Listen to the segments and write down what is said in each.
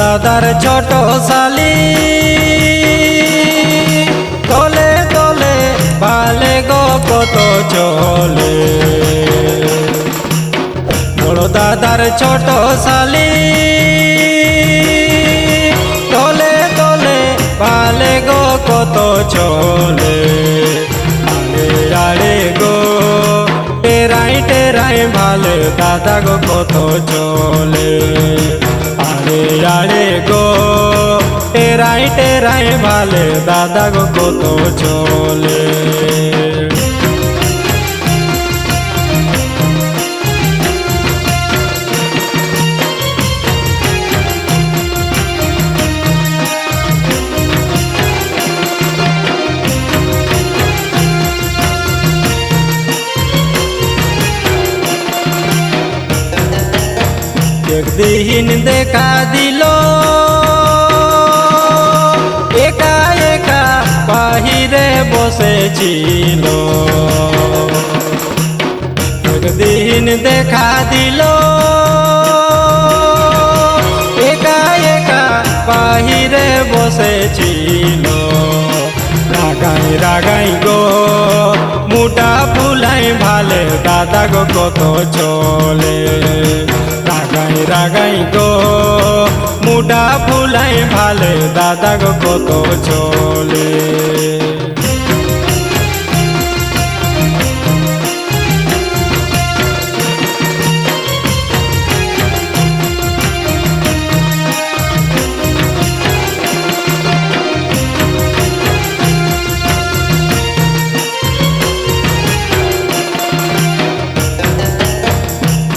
दादार छोट साली तले तले बाले गो कत चले बड़ दादार छोट साली तले तले बाले गो कत चले आड़े आड़े गो टेराई टेराई भाले दादा गो कत चले आड़े आड़े गो टेराई टेराई भाले दादा गो कत चले एक दिन देखा दिलो एका एका बाहिरे बसे छिलो एक दिन देखा दिलो एका एका बाहिरे बसे छिलो रागाई रागाई गो मुटा फुलाई भाले दादा गो कत चले रागाई रागाई गो मुडा फुलाई भाले दादा गो कत चले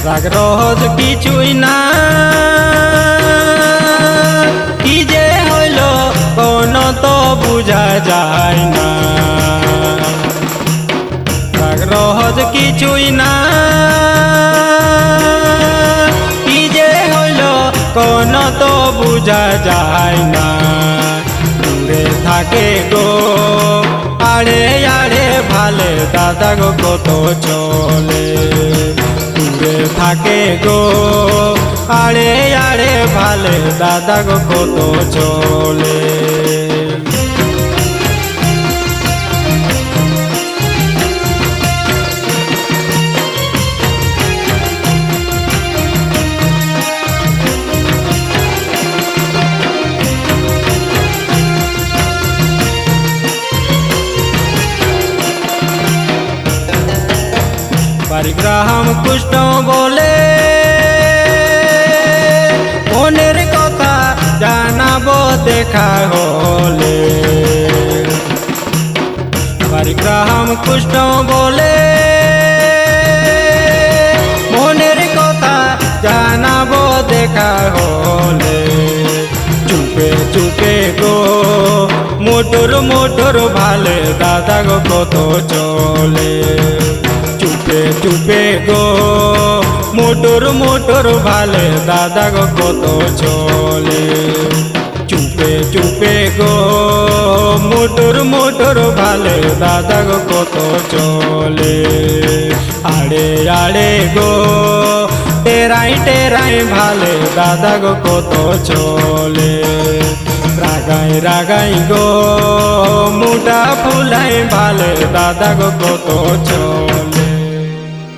राग रोज किचुई ना कि जे हইলো कोनो तो बुझा যায় না राग रोज किचुई ना कि जे हইলো कोनो तो बुझा যায় না দূরে থাকে গো আড়ে আড়ে ভালে দাদা গো কত চলে থাকে গো আড়ে আড়ে ভালে দাদা গো কত চলে परिग्रहम कुष्ट बोले मनेर कथा जानाबो देखा होले परिग्रहम कुष्ट बोले मनेर कथा जानाबो देखा होले चुपे चुपे गो मोटर मोटर भाले दादा गो कत चले चुपे चुपे गो मोटर मोटर भाले दादा गो कत चले चुपे चुपे गो मोटर मोटर भाले दादा गो कत चले आड़े आड़े गो टेराई टेराई भाले दादा गो कत चले रागाई रागाई गो मुटा फुलाई भाले दादा गो कत चले।